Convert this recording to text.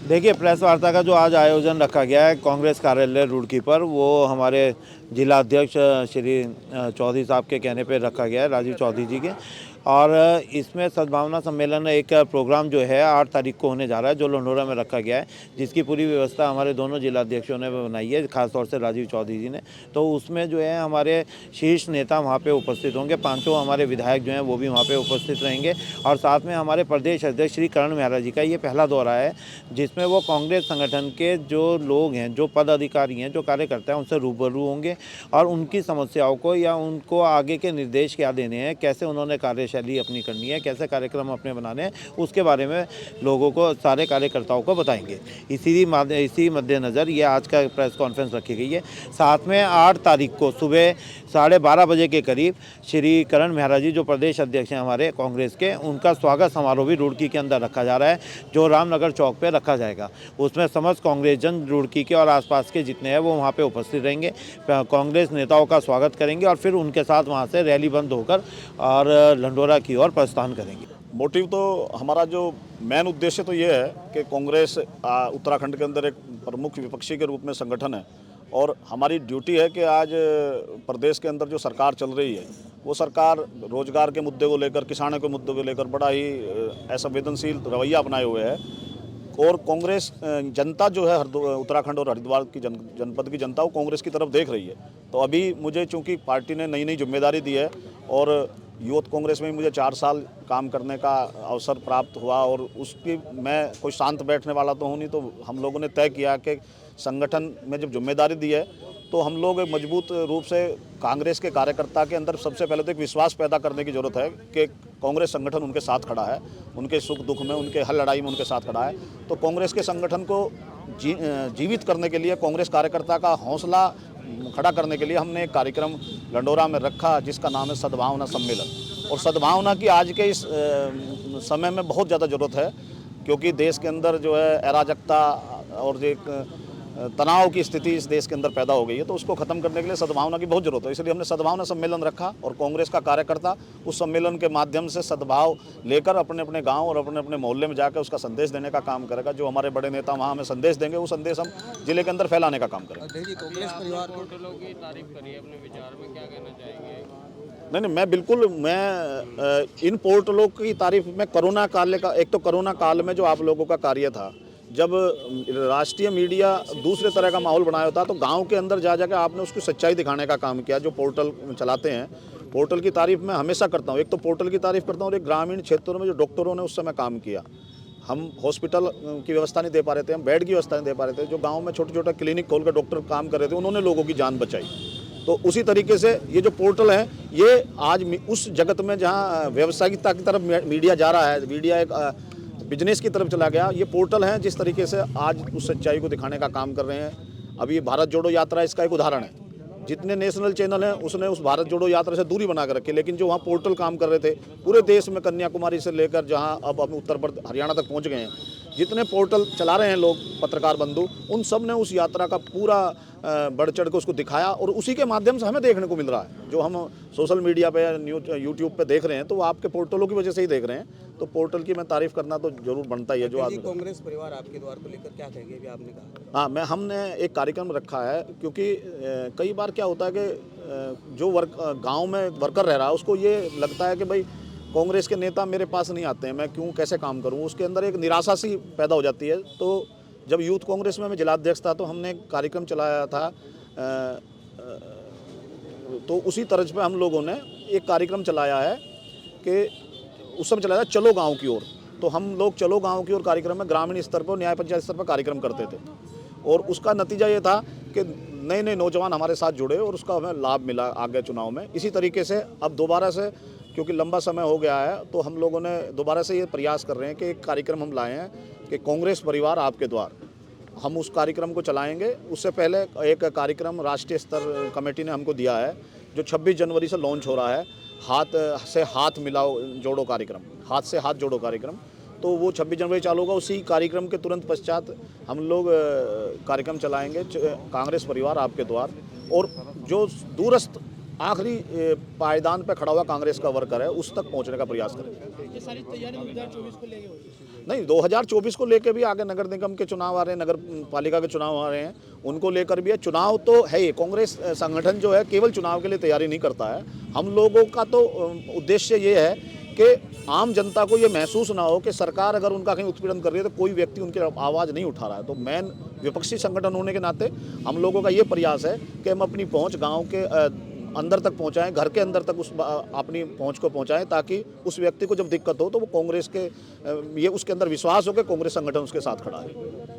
देखिए, प्रेस वार्ता का जो आज आयोजन रखा गया है कांग्रेस कार्यालय रुड़की पर, वो हमारे जिला अध्यक्ष श्री चौधरी साहब के कहने पे रखा गया है, राजीव चौधरी जी के। और इसमें सद्भावना सम्मेलन एक प्रोग्राम जो है 8 तारीख को होने जा रहा है, जो लंडोरा में रखा गया है, जिसकी पूरी व्यवस्था हमारे दोनों जिला अध्यक्षों ने बनाई है, खासतौर से राजीव चौधरी जी ने। तो उसमें जो है हमारे शीर्ष नेता वहाँ पे उपस्थित होंगे, 5 हमारे विधायक जो हैं वो भी वहाँ पे उपस्थित रहेंगे। और साथ में हमारे प्रदेश अध्यक्ष श्री करण मेहरा जी का ये पहला दौरा है, जिसमें वो कांग्रेस संगठन के जो लोग हैं, जो पदाधिकारी हैं, जो कार्यकर्ता हैं, उनसे रूबरू होंगे और उनकी समस्याओं को या उनको आगे के निर्देश क्या देने हैं, कैसे उन्होंने कार्यशैली अपनी करनी है, कैसे कार्यक्रम अपने बनाने हैं, उसके बारे में लोगों को, सारे कार्यकर्ताओं को बताएंगे। इसी मद्देनज़र ये आज का प्रेस कॉन्फ्रेंस रखी गई है। साथ में 8 तारीख को सुबह 12:30 बजे के करीब श्री करण मेहरा जी, जो प्रदेश अध्यक्ष हैं हमारे कांग्रेस के, उनका स्वागत समारोह भी रुड़की के अंदर रखा जा रहा है, जो रामनगर चौक पे रखा जाएगा। उसमें समस्त कांग्रेस जन रुड़की के और आसपास के जितने हैं वो वहाँ पे उपस्थित रहेंगे, कांग्रेस नेताओं का स्वागत करेंगे और फिर उनके साथ वहाँ से रैली बंद होकर और लंडोरा की ओर प्रस्थान करेंगे। मोटिव तो हमारा जो मेन उद्देश्य तो ये है कि कांग्रेस उत्तराखंड के अंदर एक प्रमुख विपक्षी के रूप में संगठन है और हमारी ड्यूटी है कि आज प्रदेश के अंदर जो सरकार चल रही है वो सरकार रोजगार के मुद्दे को लेकर, किसानों के मुद्दों को लेकर बड़ा ही असंवेदनशील रवैया अपनाए हुए है। और कांग्रेस जनता जो है उत्तराखंड और हरिद्वार की जनपद की जनता वो कांग्रेस की तरफ देख रही है। तो अभी मुझे चूंकि पार्टी ने नई नई जिम्मेदारी दी है और यूथ कांग्रेस में मुझे 4 साल काम करने का अवसर प्राप्त हुआ और उसकी मैं कोई शांत बैठने वाला तो हूँ नहीं, तो हम लोगों ने तय किया कि संगठन में जब जिम्मेदारी दी है तो हम लोग मजबूत रूप से कांग्रेस के कार्यकर्ता के अंदर सबसे पहले तो एक विश्वास पैदा करने की ज़रूरत है कि कांग्रेस संगठन उनके साथ खड़ा है, उनके सुख दुख में, उनके हर लड़ाई में उनके साथ खड़ा है। तो कांग्रेस के संगठन को जीवित करने के लिए, कांग्रेस कार्यकर्ता का हौसला खड़ा करने के लिए हमने एक कार्यक्रम लंडोरा में रखा जिसका नाम है सद्भावना सम्मेलन। और सद्भावना की आज के इस समय में बहुत ज़्यादा ज़रूरत है, क्योंकि देश के अंदर जो है अराजकता और एक तनाव की स्थिति इस देश के अंदर पैदा हो गई है, तो उसको खत्म करने के लिए सद्भावना की बहुत जरूरत है। इसलिए हमने सद्भावना सम्मेलन रखा और कांग्रेस का कार्यकर्ता उस सम्मेलन के माध्यम से सद्भाव लेकर अपने अपने गांव और अपने अपने मोहल्ले में जाकर उसका संदेश देने का काम करेगा। जो हमारे बड़े नेता वहां हमें संदेश देंगे, वो संदेश हम जिले के अंदर फैलाने का काम करेंगे। कांग्रेस परिवार की तारीफ करिए, अपने विचार में क्या कहना चाहेंगे? नहीं, मैं इन पोर्टलों की तारीफ में कोरोना काल का, एक तो कोरोना काल में जो आप लोगों का कार्य था, जब राष्ट्रीय मीडिया दूसरे तरह का माहौल बनाया होता, तो गांव के अंदर जा जाकर आपने उसकी सच्चाई दिखाने का काम किया। जो पोर्टल चलाते हैं, पोर्टल की तारीफ मैं हमेशा करता हूं। एक तो पोर्टल की तारीफ करता हूं और एक ग्रामीण क्षेत्रों में जो डॉक्टरों ने उस समय काम किया। हम हॉस्पिटल की व्यवस्था नहीं दे पा रहे थे, हम बेड की व्यवस्था नहीं दे पा रहे थे, जो गाँव में छोटे छोटे क्लिनिक खोल कर डॉक्टर काम कर रहे थे, उन्होंने लोगों की जान बचाई। तो उसी तरीके से ये जो पोर्टल है, ये आज उस जगत में जहाँ व्यावसायिकता की तरफ मीडिया जा रहा है, मीडिया एक बिजनेस की तरफ चला गया, ये पोर्टल है जिस तरीके से आज उस सच्चाई को दिखाने का काम कर रहे हैं। अब ये भारत जोड़ो यात्रा इसका एक उदाहरण है। जितने नेशनल चैनल हैं उसने उस भारत जोड़ो यात्रा से दूरी बना कर रखी, लेकिन जो वहाँ पोर्टल काम कर रहे थे पूरे देश में, कन्याकुमारी से लेकर जहाँ अब उत्तर प्रदेश हरियाणा तक पहुँच गए हैं, जितने पोर्टल चला रहे हैं लोग, पत्रकार बंधु, उन सब ने उस यात्रा का पूरा बढ़ चढ़ के उसको दिखाया और उसी के माध्यम से हमें देखने को मिल रहा है। जो हम सोशल मीडिया पे, यूट्यूब पे देख रहे हैं, तो वो आपके पोर्टलों की वजह से ही देख रहे हैं। तो पोर्टल की मैं तारीफ करना तो जरूर बनता ही है। जो आदमी कांग्रेस परिवार आपके द्वार को लेकर क्या कहेंगे, अभी आपने कहा? हाँ, हमने एक कार्यक्रम रखा है, क्योंकि कई बार क्या होता है कि जो गाँव में वर्कर रह रहा है उसको ये लगता है कि भाई कांग्रेस के नेता मेरे पास नहीं आते हैं, मैं क्यों, कैसे काम करूं, उसके अंदर एक निराशा सी पैदा हो जाती है। तो जब यूथ कांग्रेस में मैं जिलाध्यक्ष था तो हमने एक कार्यक्रम चलाया था, तो उसी तर्ज पे हम लोगों ने एक कार्यक्रम चलाया है कि उस समय चलाया था चलो गाँव की ओर। तो हम लोग चलो गाँव की ओर कार्यक्रम में ग्रामीण स्तर पर, न्याय पंचायत स्तर पर कार्यक्रम करते थे और उसका नतीजा ये था कि नए नए नौजवान हमारे साथ जुड़े और उसका हमें लाभ मिला आगे चुनाव में। इसी तरीके से अब दोबारा से, क्योंकि लंबा समय हो गया है, तो हम लोगों ने दोबारा से ये प्रयास कर रहे हैं कि एक कार्यक्रम हम लाए हैं कि कांग्रेस परिवार आपके द्वार। हम उस कार्यक्रम को चलाएंगे। उससे पहले एक कार्यक्रम राष्ट्रीय स्तर कमेटी ने हमको दिया है, जो 26 जनवरी से लॉन्च हो रहा है, हाथ से हाथ मिलाओ जोड़ो कार्यक्रम, हाथ से हाथ जोड़ो कार्यक्रम। तो वो 26 जनवरी चालू होगा। उसी कार्यक्रम के तुरंत पश्चात हम लोग कार्यक्रम चलाएंगे कांग्रेस परिवार आपके द्वार। और जो दूरस्थ आखिरी पायदान पे खड़ा हुआ कांग्रेस का वर्कर है, उस तक पहुंचने का प्रयास करेंगे। ये सारी तैयारी 2024 को लेके होगी। नहीं, 2024 को लेकर भी आगे नगर निगम के चुनाव आ रहे हैं, नगर पालिका के चुनाव आ रहे हैं, उनको लेकर भी है। चुनाव तो है ही, कांग्रेस संगठन जो है केवल चुनाव के लिए तैयारी नहीं करता है। हम लोगों का तो उद्देश्य ये है कि आम जनता को ये महसूस ना हो कि सरकार अगर उनका कहीं उत्पीड़न कर रही है तो कोई व्यक्ति उनकी आवाज़ नहीं उठा रहा है। तो मेन विपक्षी संगठन होने के नाते हम लोगों का ये प्रयास है कि हम अपनी पहुँच गाँव के अंदर तक पहुंचाएं, घर के अंदर तक अपनी पहुंच को पहुंचाएं, ताकि उस व्यक्ति को जब दिक्कत हो तो वो कांग्रेस के ये उसके अंदर विश्वास हो कि कांग्रेस संगठन उसके साथ खड़ा है।